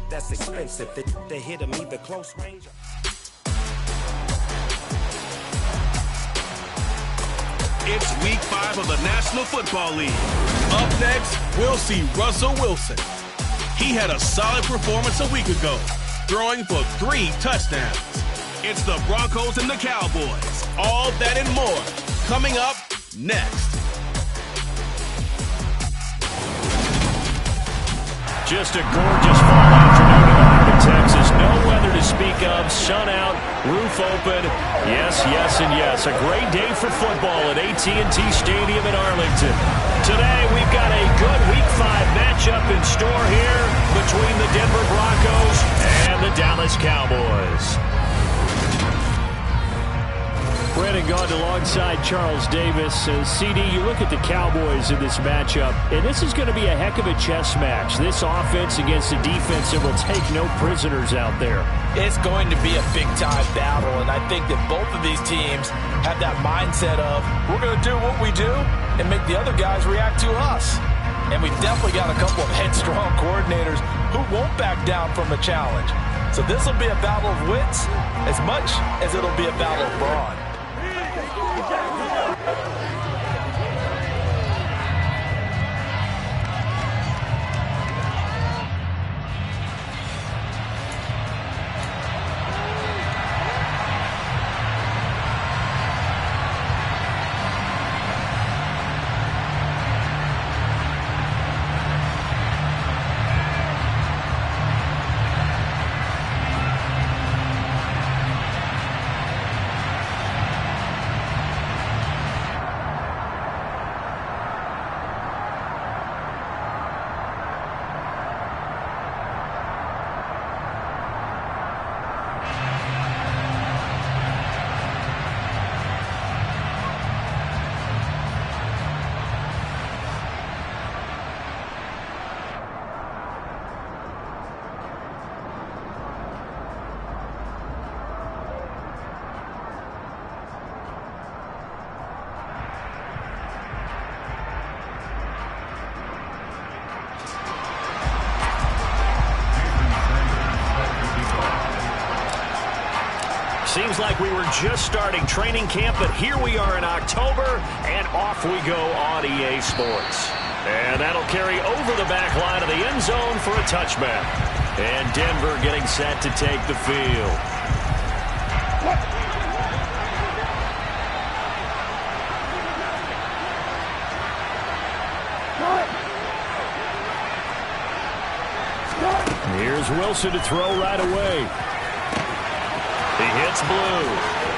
that's expensive. They hit him either close range. It's week 5 of the National Football League. Up next, we'll see Russell Wilson. He had a solid performance a week ago, throwing for 3 touchdowns. It's the Broncos and the Cowboys. All that and more coming up next. Just a gorgeous fall afternoon in Arlington, Texas. No weather to speak of. Sun out, roof open. Yes, yes, and yes. A great day for football at AT&T Stadium in Arlington. Today, we've got a good Week 5 matchup in store here between the Denver Broncos and the Dallas Cowboys. Brandon Gaudin alongside Charles Davis. CD, you look at the Cowboys in this matchup, and this is going to be a heck of a chess match. This offense against a defense that will take no prisoners out there. It's going to be a big-time battle, and I think that both of these teams have that mindset of, we're going to do what we do and make the other guys react to us. And we've definitely got a couple of headstrong coordinators who won't back down from a challenge. So this will be a battle of wits as much as it'll be a battle of brawn. Seems like we were just starting training camp, but here we are in October, and off we go on EA Sports. And that'll carry over the back line of the end zone for a touchback. And Denver getting set to take the field. Here's Wilson to throw right away. He hits blue.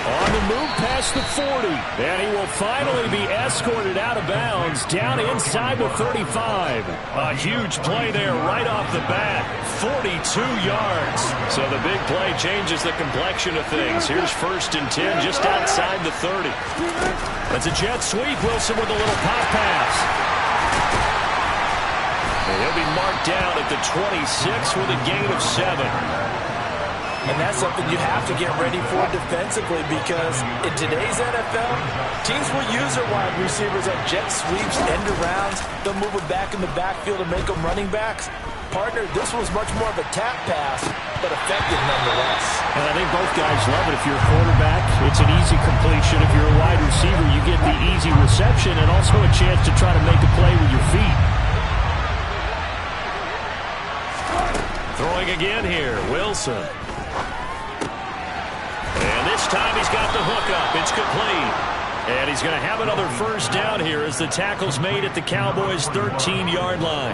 On the move past the 40. And he will finally be escorted out of bounds down inside the 35. A huge play there right off the bat. 42 yards. So the big play changes the complexion of things. Here's 1st and 10 just outside the 30. That's a jet sweep. Wilson with a little pop pass. And he'll be marked down at the 26 with a gain of 7. And that's something you have to get ready for defensively, because in today's NFL, teams will use their wide receivers on jet sweeps, end arounds. They'll move them back in the backfield and make them running backs. Partner, this was much more of a tap pass, but effective nonetheless. And I think both guys love it. If you're a quarterback, it's an easy completion. If you're a wide receiver, you get the easy reception and also a chance to try to make a play with your feet. Throwing again here, Wilson. And this time he's got the hook up. It's complete. And he's going to have another 1st down here as the tackle's made at the Cowboys' 13-yard line.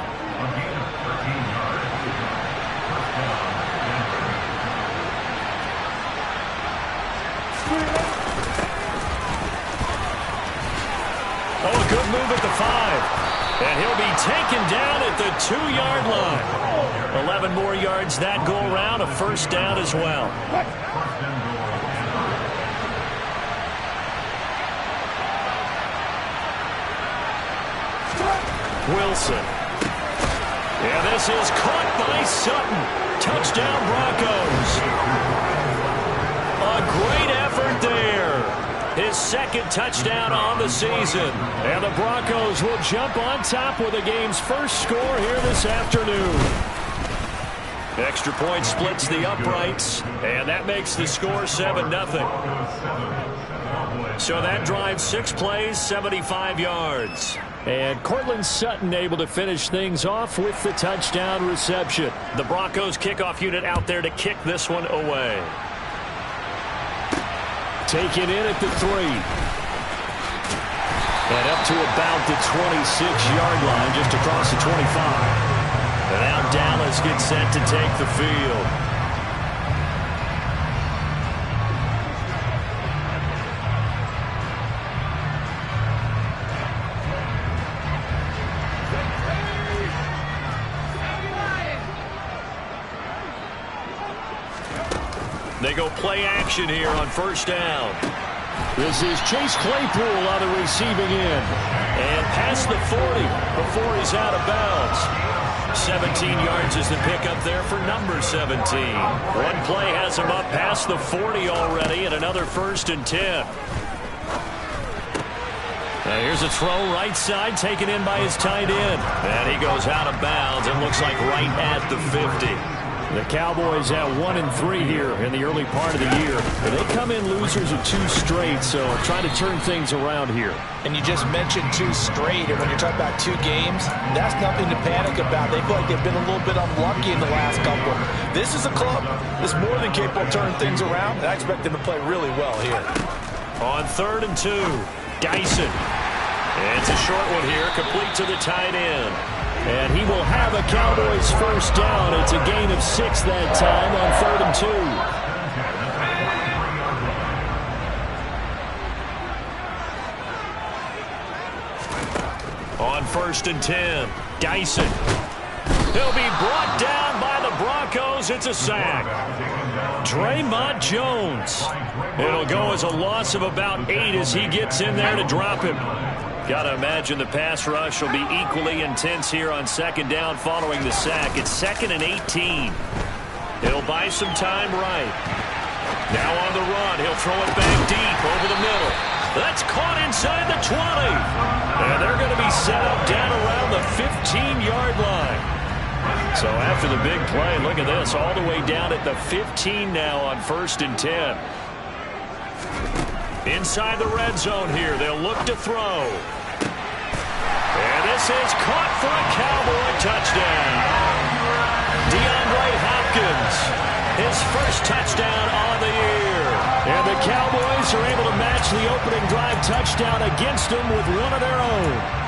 Oh, a good move at the 5. And he'll be taken down at the 2-yard line. 11 more yards that go around, a 1st down as well. Wilson. Yeah, this is caught by Sutton. Touchdown Broncos. A great effort there. His 2nd touchdown on the season. And the Broncos will jump on top with the game's 1st score here this afternoon. Extra point splits the uprights, and that makes the score 7-0. So that drive 6 plays, 75 yards. And Cortland Sutton able to finish things off with the touchdown reception. The Broncos kickoff unit out there to kick this one away. Taken in at the 3. And up to about the 26-yard line, just across the 25. And now Dallas gets set to take the field. They go play action here on first down. This is Chase Claypool on the receiving end. And past the 40 before he's out of bounds. 17 yards is the pickup there for number 17. One play has him up past the 40 already, and another 1st and 10. Now here's a throw right side taken in by his tight end. And he goes out of bounds and looks like right at the 50. The Cowboys at 1-3 here in the early part of the year. They come in losers of 2 straight, so trying to turn things around here. And you just mentioned 2 straight, and when you're talking about 2 games, that's nothing to panic about. They feel like they've been a little bit unlucky in the last couple. This is a club that's more than capable of turning things around, and I expect them to play really well here. On 3rd and 2, Dyson. And it's a short one here, complete to the tight end. And he will have a Cowboys first down. It's a gain of 6 that time on 3rd and 2. On 1st and 10, Dyson. He'll be brought down by the Broncos. It's a sack. Draymond Jones. It'll go as a loss of about 8 as he gets in there to drop him. Got to imagine the pass rush will be equally intense here on 2nd down following the sack. It's 2nd and 18. He'll buy some time right. Now on the run. He'll throw it back deep over the middle. That's caught inside the 20. And they're going to be set up down around the 15-yard line. So after the big play, look at this. All the way down at the 15 now on 1st and 10. Inside the red zone here. They'll look to throw. And this is caught for a Cowboy touchdown. DeAndre Hopkins, his first touchdown on the year. And the Cowboys are able to match the opening drive touchdown against them with one of their own.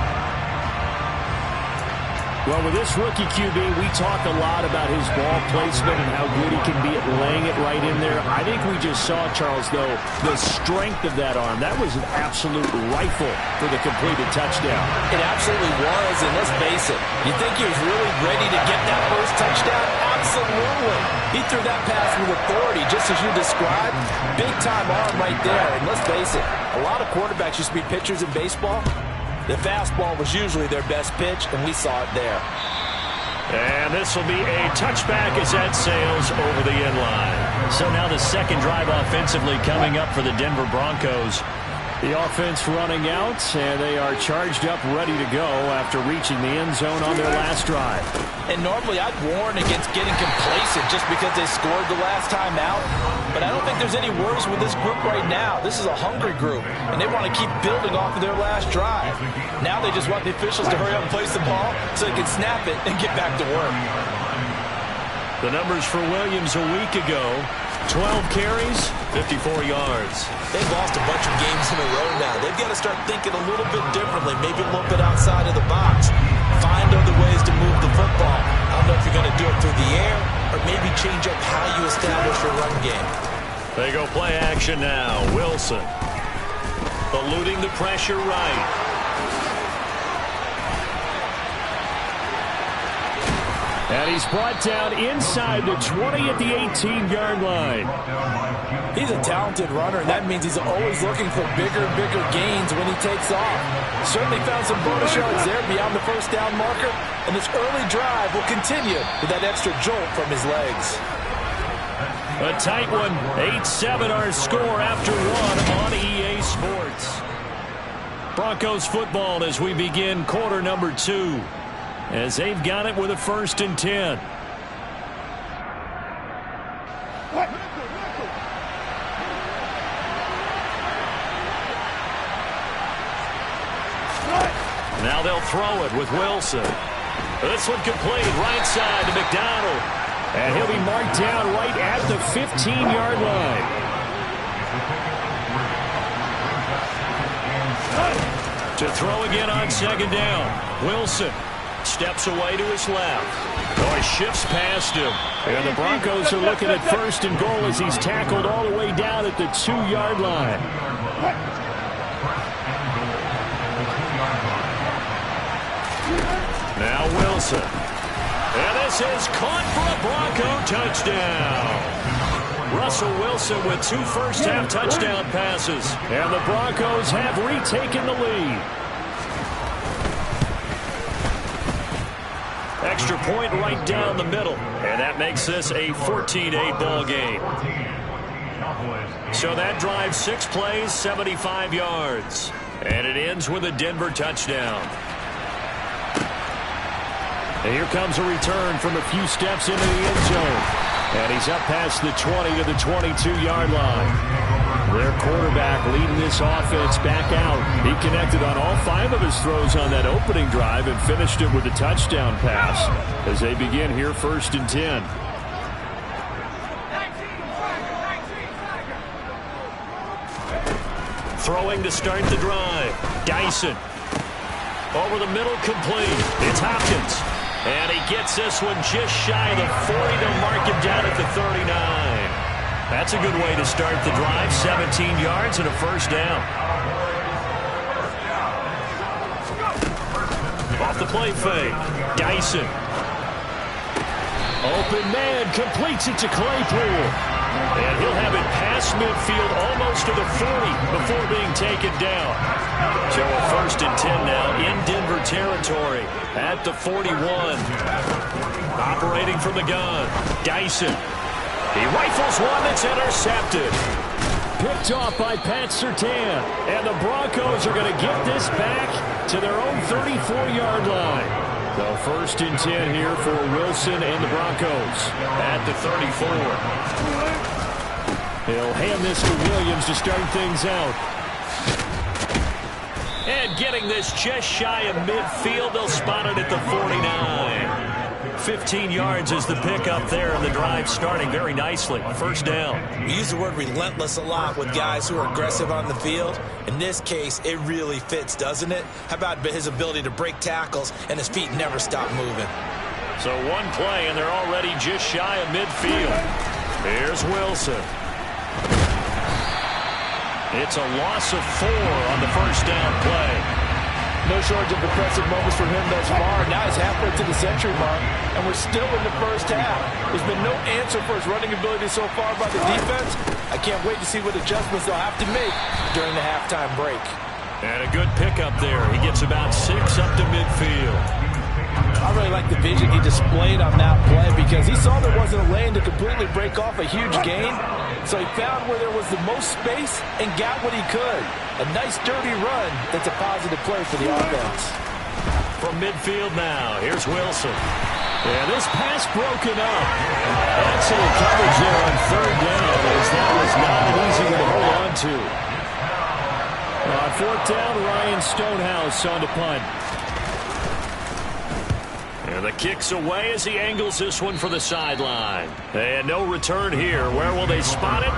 Well, with this rookie QB, we talk a lot about his ball placement and how good he can be at laying it right in there. I think we just saw, Charles, though, the strength of that arm. That was an absolute rifle for the completed touchdown. It absolutely was, and let's face it, you think he was really ready to get that first touchdown? Absolutely. He threw that pass with authority, just as you described. Big-time arm right there, and let's face it, a lot of quarterbacks used to be pitchers in baseball. The fastball was usually their best pitch, and we saw it there. And this will be a touchback as that sails over the end line. So now the second drive offensively coming up for the Denver Broncos. The offense running out, and they are charged up, ready to go after reaching the end zone on their last drive. And normally I'd warn against getting complacent just because they scored the last time out. But I don't think there's any worries with this group right now. This is a hungry group, and they want to keep building off of their last drive. Now they just want the officials to hurry up and place the ball so they can snap it and get back to work. The numbers for Williams a week ago: 12 carries, 54 yards. They've lost a bunch of games in a row now. They've got to start thinking a little bit differently, maybe a little bit outside of the box. Find other ways to move the football. I don't know if you're going to do it through the air or maybe change up how you establish your run game. They go play action now. Wilson eluding the pressure right. And he's brought down inside the 20 at the 18-yard line. He's a talented runner, and that means he's always looking for bigger and bigger gains when he takes off. Certainly found some bonus yards there beyond the first down marker, and this early drive will continue with that extra jolt from his legs. A tight one. 8-7 our score after one on EA Sports. Broncos football as we begin quarter number 2. As they've got it with a 1st and 10. Now they'll throw it with Wilson. This one complete, right side to McDonald. And he'll be marked down right at the 15-yard line. To throw again on second down. Wilson steps away to his left. Oh, he shifts past him. And the Broncos are looking at first and goal as he's tackled all the way down at the 2-yard line. Now Wilson. And this is caught for a Bronco touchdown. Russell Wilson with 2 first-half touchdown passes. And the Broncos have retaken the lead. Extra point right down the middle. And that makes this a 14-8 ball game. So that drives 6 plays, 75 yards. And it ends with a Denver touchdown. And here comes a return from a few steps into the end zone. And he's up past the 20 to the 22-yard line. Their quarterback leading this offense back out. He connected on all 5 of his throws on that opening drive and finished it with a touchdown pass as they begin here 1st and 10. Throwing to start the drive. Dyson. Over the middle, complete. It's Hopkins. And he gets this one just shy of the 40 to mark him down at the 39. That's a good way to start the drive. 17 yards and a first down. Off the play fake. Dyson. Open man completes it to Claypool. And he'll have it past midfield almost to the 40 before being taken down. So a 1st and 10 now in Denver territory at the 41. Operating from the gun. Dyson. He rifles one that's intercepted. Picked off by Pat Surtain. And the Broncos are going to get this back to their own 34-yard line. So 1st and 10 here for Wilson and the Broncos at the 34. He'll hand this to Williams to start things out. And getting this just shy of midfield, they'll spot it at the 49. 15 yards is the pickup there, and the drive starting very nicely. First down. We use the word relentless a lot with guys who are aggressive on the field. In this case, it really fits, doesn't it? How about his ability to break tackles and his feet never stop moving? So one play, and they're already just shy of midfield. Here's Wilson. It's a loss of 4 on the first down play. No shortage of impressive moments for him thus far. Now he's halfway to the century mark, and we're still in the first half. There's been no answer for his running ability so far by the defense. I can't wait to see what adjustments they'll have to make during the halftime break. And a good pickup there. He gets about 6 up to midfield. I really like the vision he displayed on that play because he saw there wasn't a lane to completely break off a huge gain. So he found where there was the most space and got what he could. A nice dirty run that's a positive play for the offense. From midfield now, here's Wilson. And this pass broken up. Excellent coverage there on 3rd down as that was not an easy one to hold on to. On 4th down, Ryan Stonehouse on the punt. And the kick's away as he angles this one for the sideline. And no return here. Where will they spot it?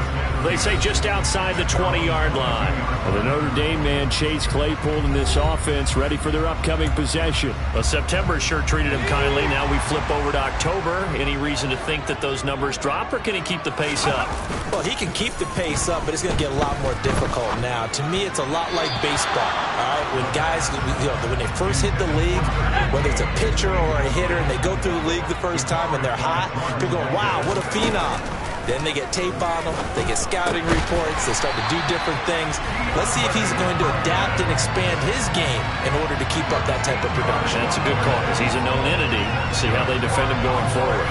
They say just outside the 20-yard line. Well, the Notre Dame man, Chase Claypool, in this offense, ready for their upcoming possession. Well, September sure treated him kindly. Now we flip over to October. Any reason to think that those numbers drop, or can he keep the pace up? Well, he can keep the pace up, but it's going to get a lot more difficult now. To me, it's a lot like baseball. All right, when guys, when they first hit the league, whether it's a pitcher or a hitter, and they go through the league the first time and they're hot, people go, wow, what a phenom. Then they get tape on them, they get scouting reports, they start to do different things. Let's see if he's going to adapt and expand his game in order to keep up that type of production. That's a good call, because he's a known entity. See how they defend him going forward.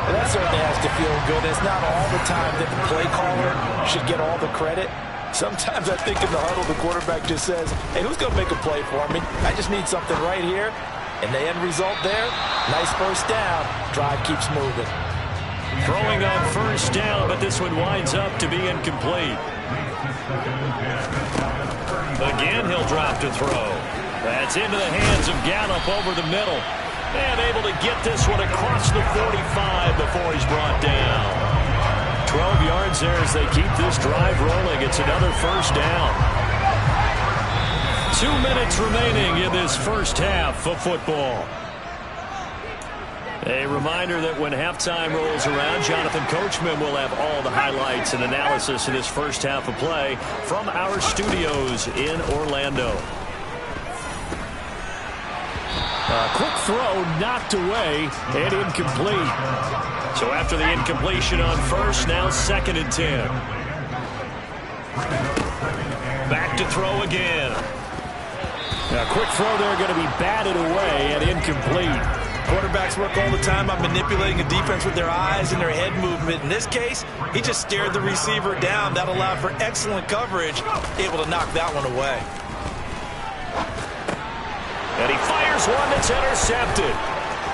And that certainly has to feel good. It's not all the time that the play caller should get all the credit. Sometimes I think in the huddle, the quarterback just says, hey, who's going to make a play for me? I just need something right here. And the end result there, nice first down. Drive keeps moving. Throwing on first down, but this one winds up to be incomplete. Again, he'll drop to throw. That's into the hands of Gallup over the middle. And able to get this one across the 45 before he's brought down. 12 yards there as they keep this drive rolling. It's another first down. 2 minutes remaining in this first half of football. A reminder that when halftime rolls around, Jonathan Coachman will have all the highlights and analysis of this first half of play from our studios in Orlando. A quick throw knocked away and incomplete. So after the incompletion on first, now 2nd and 10. Back to throw again. A quick throw there going to be batted away and incomplete. Quarterbacks work all the time on manipulating a defense with their eyes and their head movement. In this case, he just stared the receiver down. That allowed for excellent coverage, able to knock that one away. And he fires one that's intercepted.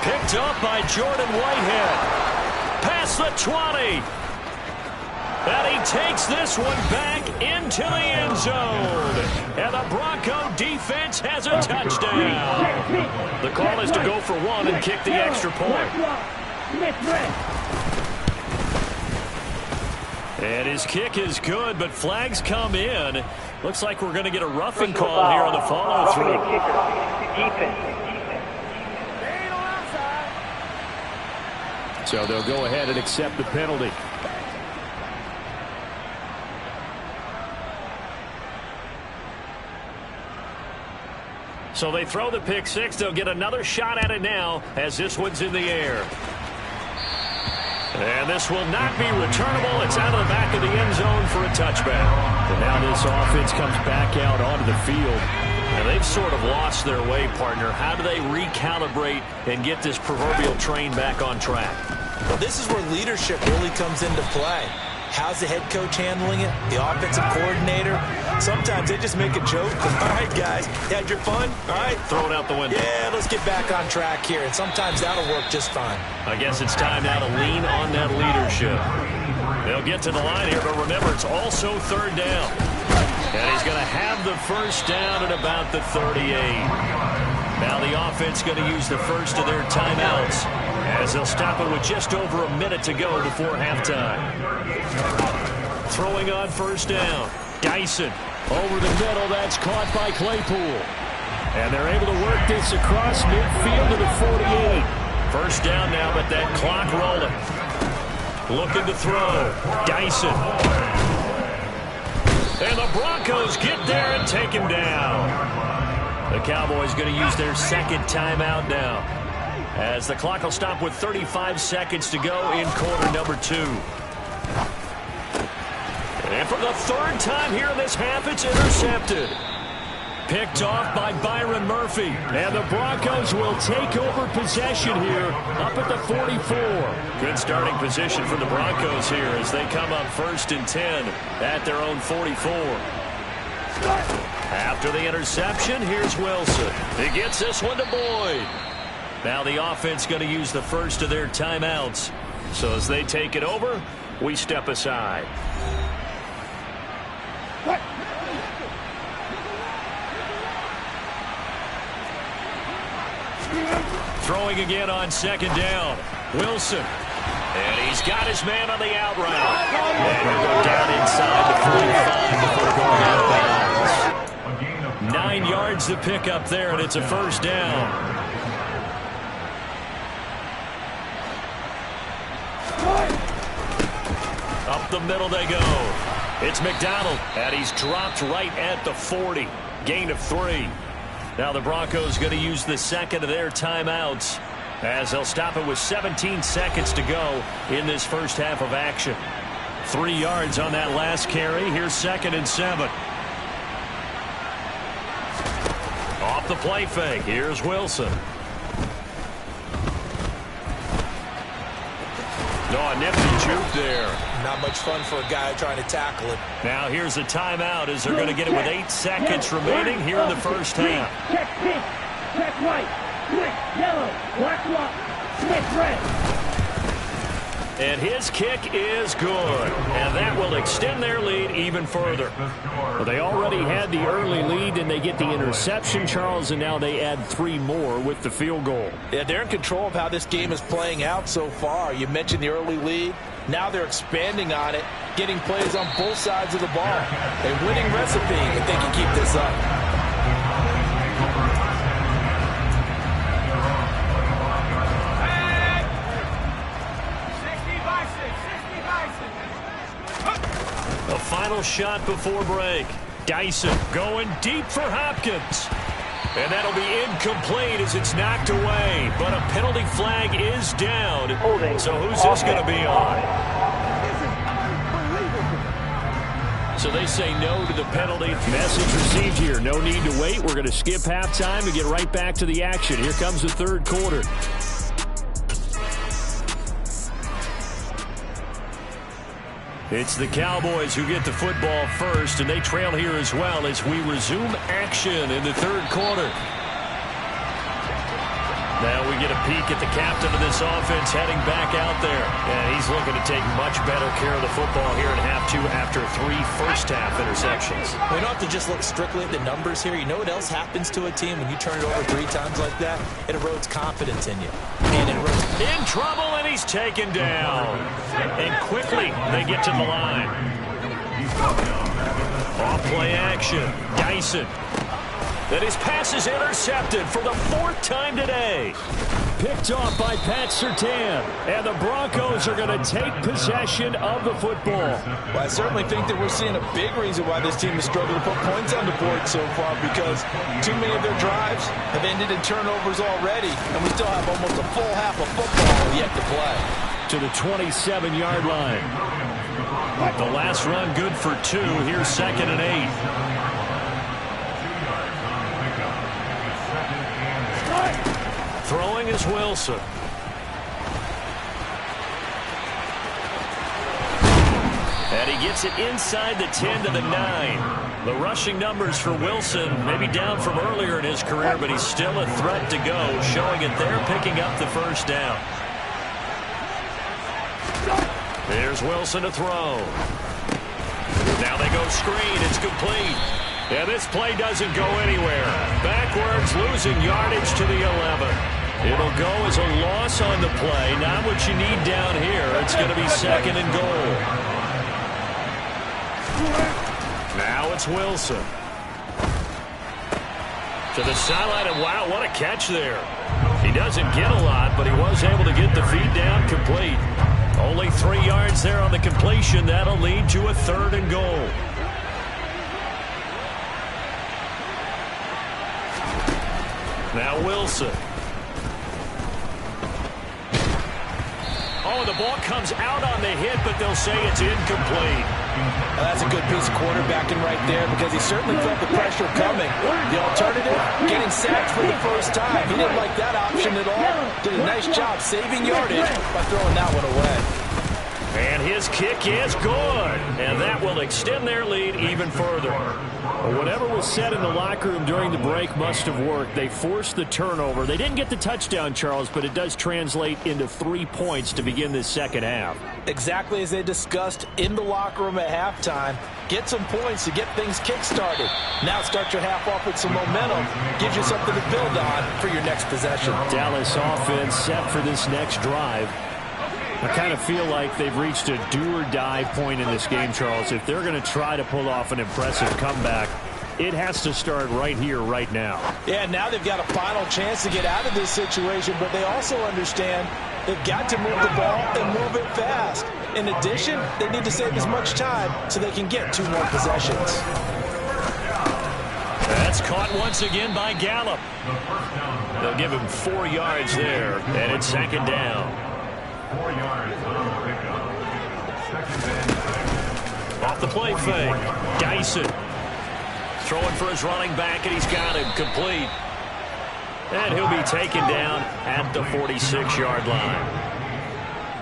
Picked up by Jordan Whitehead. Past the 20. And he takes this one back into the end zone. And the Bronco defense has a touchdown. The call is to go for one and kick the extra point. And his kick is good, but flags come in. Looks like we're going to get a roughing call here on the follow-through. So they'll go ahead and accept the penalty. So they throw the pick six. They'll get another shot at it now as this one's in the air. And this will not be returnable. It's out of the back of the end zone for a touchback. And now this offense comes back out onto the field. And they've sort of lost their way, partner. How do they recalibrate and get this proverbial train back on track? Well, this is where leadership really comes into play. How's the head coach handling it? The offensive coordinator? Sometimes they just make a joke. All right, guys, you had your fun? All right. Throw it out the window. Yeah, let's get back on track here. And sometimes that'll work just fine. I guess it's time now to lean on that leadership. They'll get to the line here, but remember, it's also 3rd down. And he's going to have the first down at about the 38. Now the offense going to use the first of their timeouts as they'll stop it with just over a minute to go before halftime. Throwing on first down. Dyson over the middle. That's caught by Claypool. And they're able to work this across midfield to the 48. First down now, but that clock rolling. Looking to throw. Dyson. And the Broncos get there and take him down. The Cowboys going to use their 2nd timeout now, as the clock will stop with 35 seconds to go in quarter number 2. And for the 3rd time here in this half, it's intercepted. Picked off by Byron Murphy. And the Broncos will take over possession here up at the 44. Good starting position for the Broncos here as they come up 1st and 10 at their own 44. After the interception, here's Wilson. He gets this one to Boyd. Now the offense going to use the first of their timeouts. So as they take it over, we step aside. Throwing again on 2nd down. Wilson. And he's got his man on the out route. And he'll go down inside the 45 before going out of bounds. 9 yards to pick up there, and it's a first down. Up the middle they go. It's McDonald, and he's dropped right at the 40. Gain of 3. Now the Broncos going to use the 2nd of their timeouts as they'll stop it with 17 seconds to go in this first half of action. 3 yards on that last carry. Here's 2nd and 7. Off the play fake. Here's Wilson. No, a nifty juke there. Not much fun for a guy trying to tackle it. Now here's a timeout as they're going to get it with 8 seconds remaining here in the first half. Check pink, check white, switch yellow, black, switch red. And his kick is good. And that will extend their lead even further. Well, they already had the early lead, and they get the interception, Charles, and now they add 3 more with the field goal. Yeah, they're in control of how this game is playing out so far. You mentioned the early lead. Now they're expanding on it, getting plays on both sides of the ball. A winning recipe if they can keep this up. The final shot before break. Dyson going deep for Hopkins. And that'll be incomplete as it's knocked away. But a penalty flag is down. So who's this going to be on? So they say no to the penalty. Message received here. No need to wait. We're going to skip halftime and get right back to the action. Here comes the third quarter. It's the Cowboys who get the football first, and they trail here as well as we resume action in the third quarter. Now we get a peek at the captain of this offense heading back out there. And he's looking to take much better care of the football here in half 2 after 3 first-half interceptions. We don't have to just look strictly at the numbers here. You know what else happens to a team when you turn it over 3 times like that? It erodes confidence in you. And it erodes. In trouble, and he's taken down. And quickly, they get to the line. Off-play action. Dyson. That his pass is intercepted for the 4th time today. Picked off by Pat Surtain. And the Broncos are going to take possession of the football. Well, I certainly think that we're seeing a big reason why this team has struggled to put points on the board so far, because too many of their drives have ended in turnovers already, and we still have almost a full half of football yet to play. To the 27-yard line. The last run good for 2. Here's 2nd and 8. Throwing is Wilson. And he gets it inside the 10 to the 9. The rushing numbers for Wilson maybe down from earlier in his career, but he's still a threat to go, showing it there, picking up the first down. Here's Wilson to throw. Now they go screen. It's complete. And this play doesn't go anywhere. Backwards, losing yardage to the 11. It'll go as a loss on the play. Not what you need down here. It's going to be 2nd and goal. Now it's Wilson. To the sideline, and wow, what a catch there. He doesn't get a lot, but he was able to get the feed down complete. Only 3 yards there on the completion. That'll lead to a 3rd and goal. Now Wilson. Oh, the ball comes out on the hit, but they'll say it's incomplete. Well, that's a good piece of quarterbacking right there, because he certainly felt the pressure coming. The alternative, getting sacked for the first time. He didn't like that option at all. Did a nice job saving yardage by throwing that one away. And his kick is good. And that will extend their lead even further. Well, whatever was said in the locker room during the break must have worked. They forced the turnover. They didn't get the touchdown, Charles, but it does translate into 3 points to begin this second half. Exactly as they discussed in the locker room at halftime. Get some points to get things kick-started. Now start your half off with some momentum. Gives you something to build on for your next possession. Dallas offense set for this next drive. I kind of feel like they've reached a do-or-die point in this game, Charles. If they're going to try to pull off an impressive comeback, it has to start right here, right now. Yeah, now they've got a final chance to get out of this situation, but they also understand they've got to move the ball and move it fast. In addition, they need to save as much time so they can get 2 more possessions. That's caught once again by Gallup. They'll give him 4 yards there, and it's 2nd down. 4 yards on the pickup. 2nd and 9. Off the play fake. Dyson throwing for his running back, and he's got him complete. And he'll be taken down at the 46-yard line.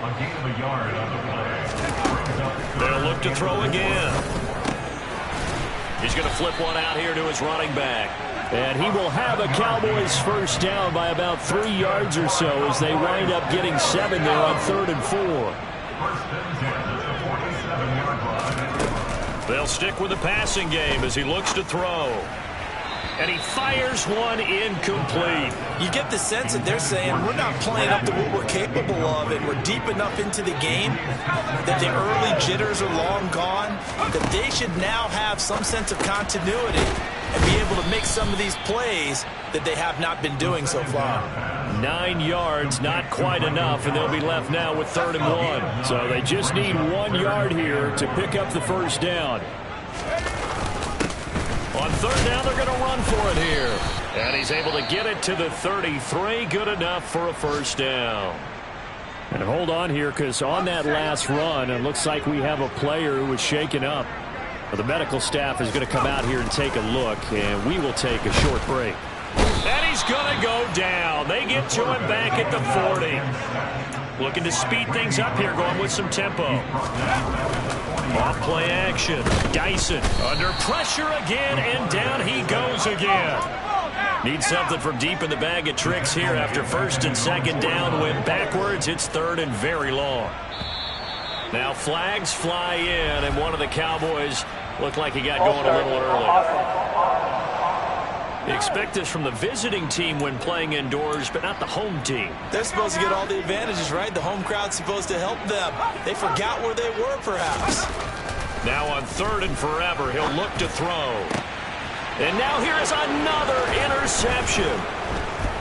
A gain of a yard on the play. They'll look to throw again. He's going to flip one out here to his running back. And he will have a Cowboys first down by about 3 yards or so as they wind up getting 7 there on 3rd and 4. First and 10 at the 47-yard line. They'll stick with the passing game as he looks to throw. And he fires one incomplete. You get the sense that they're saying we're not playing up to what we're capable of, and we're deep enough into the game that the early jitters are long gone, that they should now have some sense of continuity and be able to make some of these plays that they have not been doing so far. 9 yards, not quite enough, and they'll be left now with 3rd and 1. So they just need 1 yard here to pick up the first down. On 3rd down, they're going to run for it here. And he's able to get it to the 33. Good enough for a first down. And hold on here, because on that last run, it looks like we have a player who was shaken up. The medical staff is going to come out here and take a look, and we will take a short break. And he's going to go down. They get to him back at the 40. Looking to speed things up here, going with some tempo. Off play action. Dyson under pressure again, and down he goes again. Needs something from deep in the bag of tricks here after 1st and 2nd down. Went backwards. It's 3rd and very long. Now flags fly in, and one of the Cowboys looked like he got going a little early. Expect this from the visiting team when playing indoors, but not the home team. They're supposed to get all the advantages, right? The home crowd's supposed to help them. They forgot where they were, perhaps. Now on 3rd and forever, he'll look to throw. And now here is another interception.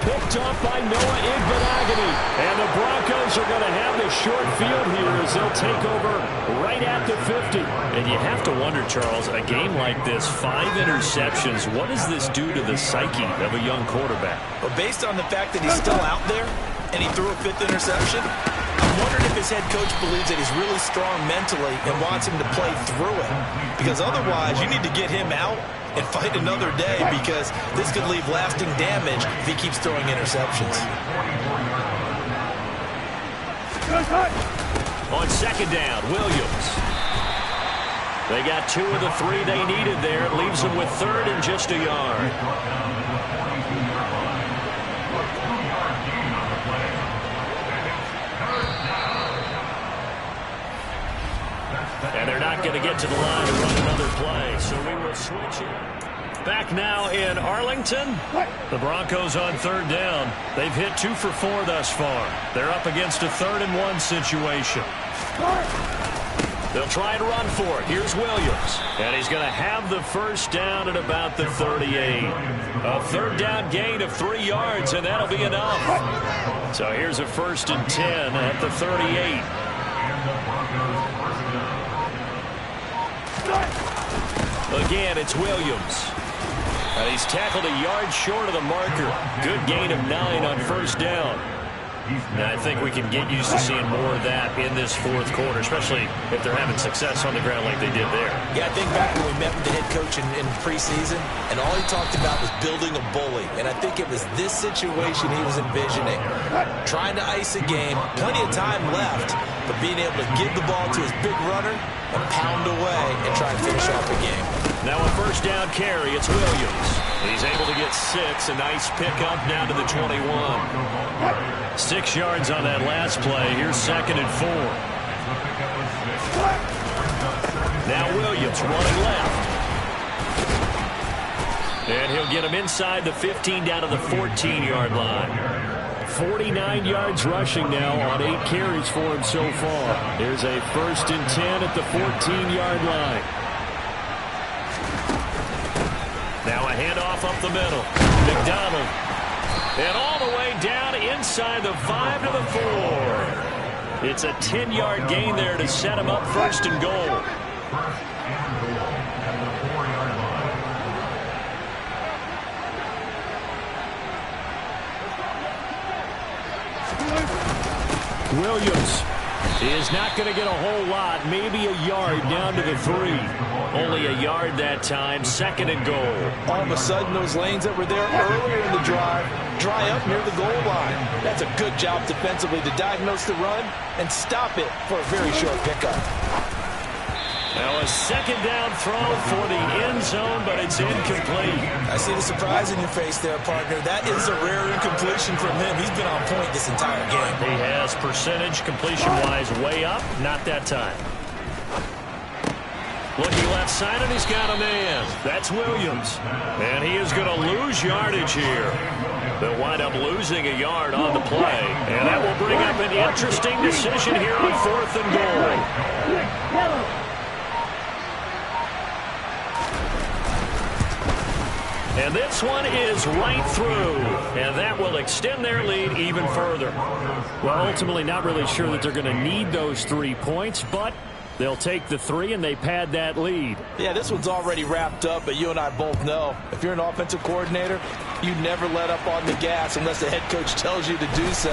Picked up by Noah Igbenogany. And the Broncos are going to have the short field here as they'll take over right at the 50. And you have to wonder, Charles, a game like this, 5 interceptions, what does this do to the psyche of a young quarterback? Well, based on the fact that he's still out there and he threw a 5th interception, I'm wondering if his head coach believes that he's really strong mentally and wants him to play through it. Because otherwise, you need to get him out and fight another day, because this could leave lasting damage if he keeps throwing interceptions. On 2nd down, Williams. They got 2 of the 3 they needed there. It leaves them with 3rd and just a yard. And they're not going to get to the line to run another play, so we will switch it. Back now in Arlington. The Broncos on 3rd down. They've hit 2 for 4 thus far. They're up against a 3rd and 1 situation. They'll try and run for it. Here's Williams. And he's going to have the first down at about the 38. A 3rd down gain of 3 yards, and that'll be enough. So here's a 1st and 10 at the 38. Again, it's Williams. And he's tackled a yard short of the marker. Good gain of 9 on 1st down. Now, I think we can get used to seeing more of that in this 4th quarter, especially if they're having success on the ground like they did there. Yeah, I think back when we met with the head coach in preseason, and all he talked about was building a bully. And I think it was this situation he was envisioning. Trying to ice a game, plenty of time left, but being able to give the ball to his big runner and pound away and try and finish off the game. Now a 1st down carry, it's Williams. He's able to get 6, a nice pickup down to the 21. 6 yards on that last play. Here's 2nd and 4. Now Williams running left. And he'll get him inside the 15 down to the 14-yard line. 49 yards rushing now on 8 carries for him so far. Here's a 1st and 10 at the 14-yard line. Now a handoff up the middle. McDonald. And all the way down inside the 5 to the 4. It's a 10-yard gain there to set him up 1st and goal. Williams is not going to get a whole lot, maybe a yard down to the 3. Only a yard that time, 2nd and goal. All of a sudden, those lanes that were there earlier in the drive dry up near the goal line. That's a good job defensively to diagnose the run and stop it for a very short pickup. Now a second down throw for the end zone, but it's incomplete. I see the surprise in your face there, partner. That is a rare incompletion from him. He's been on point this entire game. He has percentage completion-wise way up. Not that time. Looking left side, and he's got a man. That's Williams. And he is going to lose yardage here. They'll wind up losing a yard on the play. And that will bring up an interesting decision here on 4th and goal. And this one is right through. And that will extend their lead even further. Well, ultimately not really sure that they're going to need those 3 points, but they'll take the 3 and they pad that lead. Yeah, this one's already wrapped up, but you and I both know if you're an offensive coordinator, you never let up on the gas unless the head coach tells you to do so.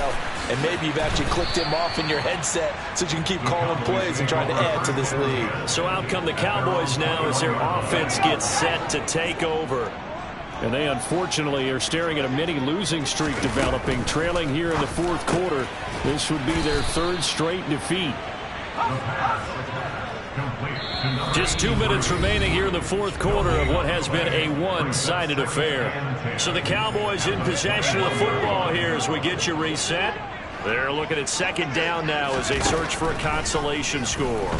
And maybe you've actually clicked him off in your headset so you can keep calling plays and trying to add to this lead. So out come the Cowboys now as their offense gets set to take over. And they unfortunately are staring at a mini losing streak developing, trailing here in the 4th quarter. This would be their 3rd straight defeat. Just 2 minutes remaining here in the 4th quarter of what has been a one-sided affair. So the Cowboys in possession of the football here as we get you reset. They're looking at 2nd down now as they search for a consolation score.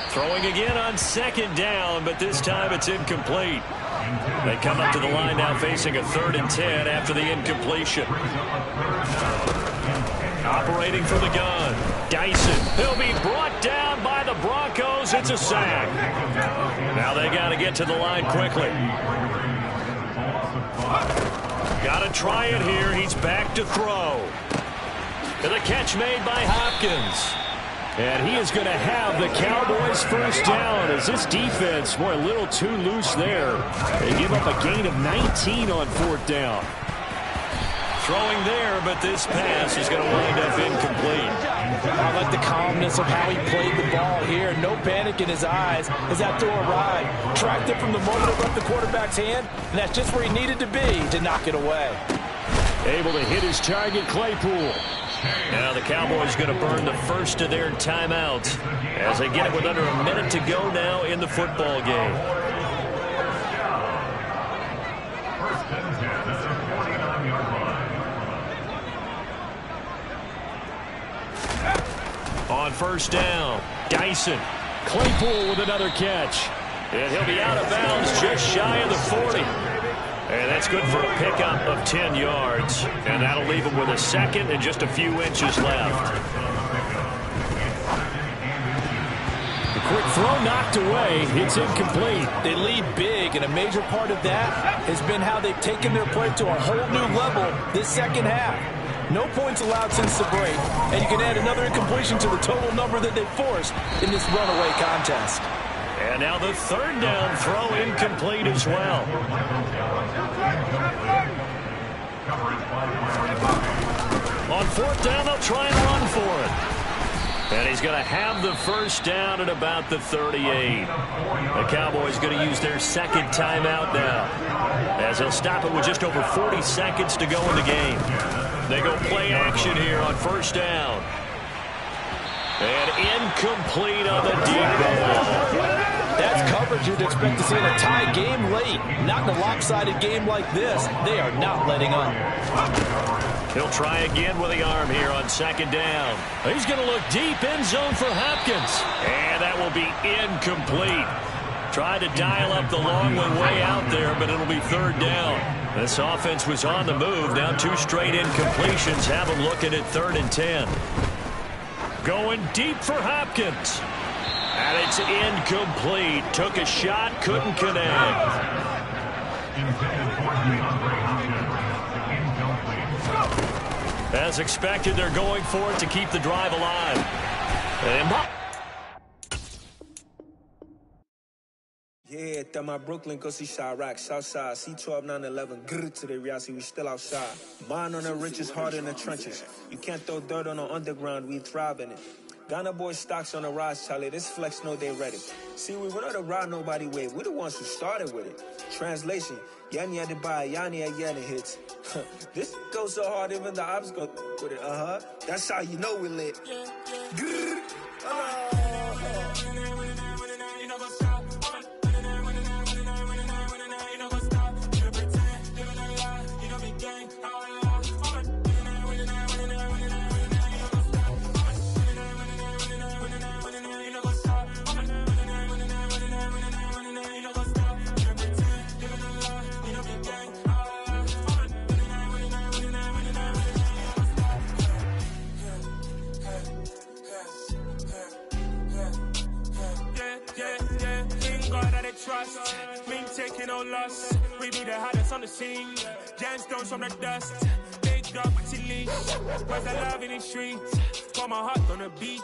Throwing again on 2nd down, but this time it's incomplete. They come up to the line now facing a 3rd and 10 after the incompletion. Operating from the gun, Dyson. He'll be brought down by the Broncos. It's a sack. Now they got to get to the line quickly. Got to try it here. He's back to throw. And the catch made by Hopkins. And he is going to have the Cowboys 1st down as this defense, boy, a little too loose there. They give up a gain of 19 on 4th down. Throwing there, but this pass is going to wind up incomplete. I like the calmness of how he played the ball here. No panic in his eyes as that throw arrived. Tracked it from the moment it left the quarterback's hand, and that's just where he needed to be to knock it away. Able to hit his target, Claypool. Now the Cowboys going to burn the first of their timeouts as they get it with under a minute to go now in the football game. On 1st down, Dyson. Claypool with another catch. And he'll be out of bounds just shy of the 40. And that's good for a pickup of 10 yards. And that'll leave him with a 2nd and just a few inches left. The quick throw knocked away. It's incomplete. They lead big, and a major part of that has been how they've taken their play to a whole new level this 2nd half. No points allowed since the break, and you can add another incompletion to the total number that they forced in this runaway contest. And now the 3rd down throw incomplete as well. On 4th down, they'll try and run for it. And he's going to have the 1st down at about the 38. The Cowboys going to use their 2nd timeout now, as they'll stop it with just over 40 seconds to go in the game. They go play action here on 1st down. And incomplete on the deep ball. That's coverage you'd expect to see in a tie game late. Not in a lopsided game like this. They are not letting up. He'll try again with the arm here on 2nd down. He's going to look deep, end zone for Hopkins. And that will be incomplete. Tried to dial up the long one way out there, but it'll be 3rd down. This offense was on the move. Now 2 straight incompletions have them looking at 3rd and 10. Going deep for Hopkins. And it's incomplete. Took a shot, couldn't connect. As expected, they're going for it to keep the drive alive. And yeah, that my Brooklyn, go see Chirac, Southside, C12, 911, grrr to the reality, we still outside. Mine on the riches, hard in the trenches. You can't throw dirt on the underground, we thrive in it. Ghana boys stocks on the rise, Charlie, this flex know they ready. See, we were not to ride nobody wave, we the ones who started with it. Translation, Yanni had to buy, Yanni had Yanni hits. This goes so hard, even the ops go with it, that's how you know we lit. Grrr, ain't no loss. We be the hottest on the scene. Gemstones from the dust. Big dog, leash. Where's the love in the streets? Pour my heart on the beat.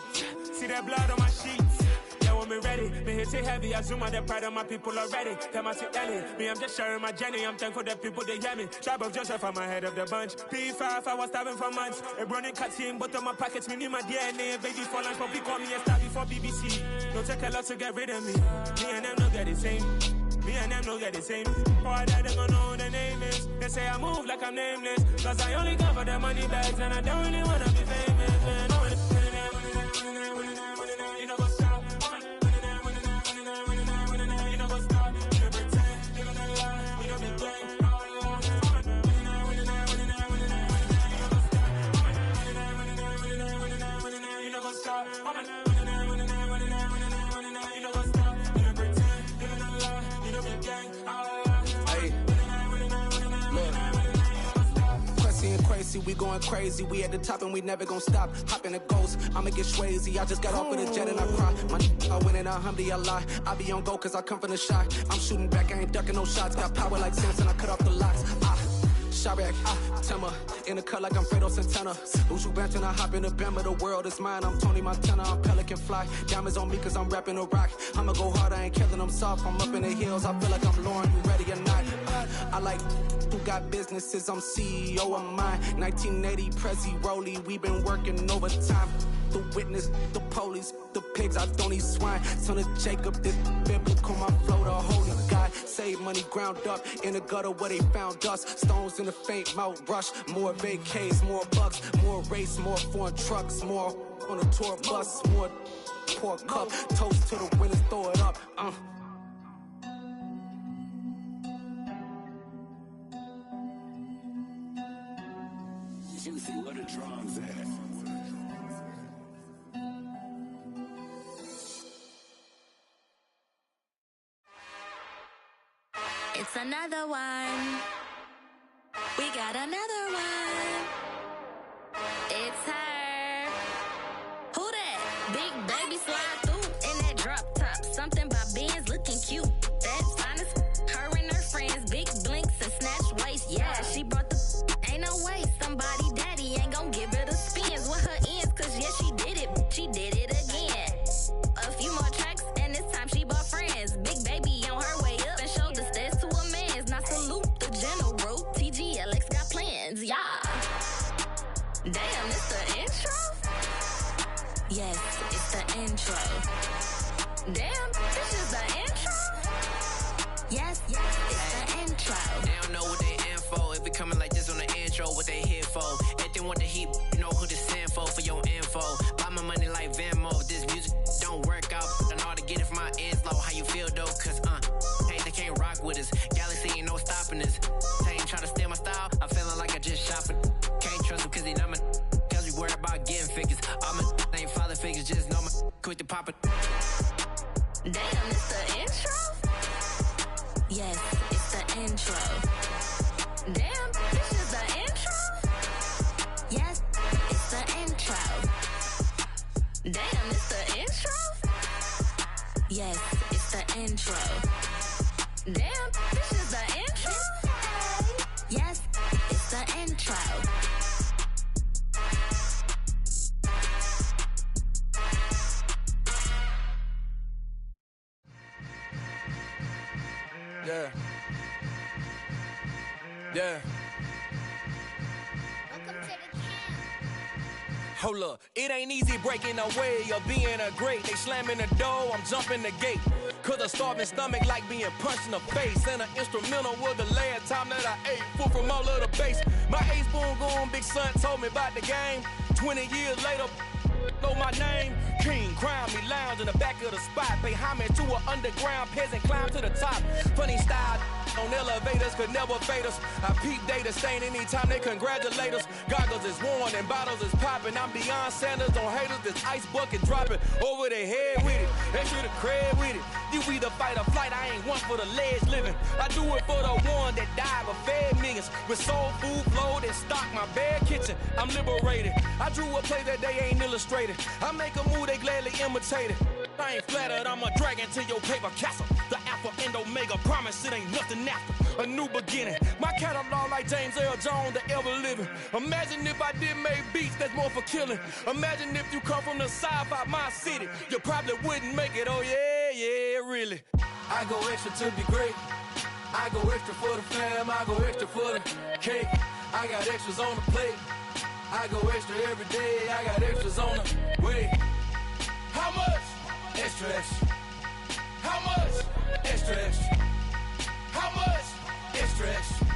See that blood on my sheets. Yeah, when me ready, me hit it heavy. I zoom out the pride of my people already. Tell my shit Ellie. Me, I'm just sharing my journey. I'm thankful that people, they hear me. Tribe of Joseph, I'm ahead of the bunch. P5, I was starving for months. A running cutscene, but on my pockets, me need my DNA. Baby for lunch, but call me a star before BBC. Don't take a lot to get rid of me. Me and them don't get the same. Me and them don't get the same. Boy, that they gon' know who the name is. They say I move like I'm nameless. Cause I only cover the money bags and I don't really wanna be famous, man. You know what's up? You know what's up? You pretend, you don't lie, you don't be gang. You know what's up? We going crazy, we at the top and we never gonna stop. Hop in a ghost, I'ma get swayzy. I just got off of the jet and I cry. I win in a Humvee, I lie. I be on go cause I come from the shot. I'm shooting back, I ain't ducking no shots. Got power like Samson, I cut off the locks. Sharek, Timmer, in the cut like I'm Fredo Santana. Who's you benching? I hop in the Bama, the world is mine. I'm Tony Montana, I'm Pelican Fly. Diamonds on me cause I'm rapping a rock. I'ma go hard, I ain't killing them soft. I'm up in the hills, I feel like I'm Lauren, you ready or not? I like who got businesses, I'm CEO of mine. 1980 Prezi Rolly, we been working overtime. The witness, the police, the pigs, I don't eat swine. Son of Jacob, this biblical, my flow, the holy God. Save money ground up in the gutter where they found us. Stones in the faint mouth rush. More vacays, more bucks, more race, more foreign trucks, more on a tour bus, more pour cup. Toast to the winners, throw it up. Juicy, what a drum's at. It's another one. We got another one. It's her. Who that? Big baby slide through in that drop top. Something by Benz looking cute. That's honest. Her and her friends, big blinks and snatch waist. Yeah, she brought the. Ain't no way somebody daddy ain't gon' give her the spins with her ends. Cause yeah, she did it. She did it again. A few more tracks and this time she bought friends. Big baby on her way up and showed the stairs to a man's. Now salute the general. TGLX got plans, yeah. Damn, it's the intro? Yes, it's the intro. Damn, this is the intro? Yes, it's the intro. They don't know what they in for. If we coming like this on the intro, what they here for? If they want the heat, you know who to send for your info. Buy my money like Venmo. If this music don't work out, I know how to get it from my ends low. How you feel though? Cause hey, they can't rock with us. Galaxy ain't no stopping us. They ain't try to steal my style. I'm feeling like I just shopping. Can't trust them cause they not my. Cause we worried about getting figures. All my ain't father figures, just know my quick to pop it. Damn, it's the intro? Yes, it's the intro. Damn, this is the intro? Yes, it's the intro. Damn, it's the intro? Yes, it's the intro. Damn, this is the intro? Yes, it's the intro. Yeah. Yeah. Hold up, it ain't easy breaking away or being a great. They slamming the door, I'm jumping the gate. Cause a starving stomach like being punched in the face. And an instrumental was the last time that I ate. Full from all of the bass. My ace boom goon, big son told me about the game. 20 years later, know my name. King, crown me, lounge in the back of the spot. Pay homage to an underground peasant, climb to the top. Funny style on elevators could never fade us. I peep data stain anytime they congratulate us. Goggles is worn and bottles is popping. I'm beyond Sanders on haters, this ice bucket dropping over their head with it. They should have cred with it. You either fight or flight, I ain't one for the ledge living. I do it for the one that died but fed millions. With soul food flowed and stock my bad kitchen. I'm liberated. I drew a play that they ain't illustrated. I make a move, they gladly imitate it. I ain't flattered, I'm a dragon to your paper castle. The Alpha and Omega, promise it ain't nothing after. A new beginning. My catalog like James Earl Jones, the ever living. Imagine if I did make beats that's more for killing. Imagine if you come from the south out my city, you probably wouldn't make it. Oh yeah, really. I go extra to be great. I go extra for the fam. I go extra for the cake. I got extras on the plate. I go extra every day. I got extras on the way. How much? Extra, extra. How much? Extra, extra. How much? Extra, extra.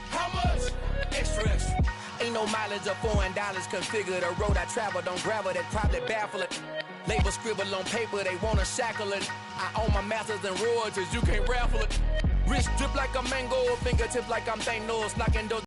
How much? Extra, extra. Ain't no mileage of $4 configure the road I travel. Don't gravel that probably baffle it. Label scribble on paper, they wanna shackle it. I own my masters and royalties, you can't raffle it. Wrist drip like a mango, fingertip like I'm Thanos, knocking doors.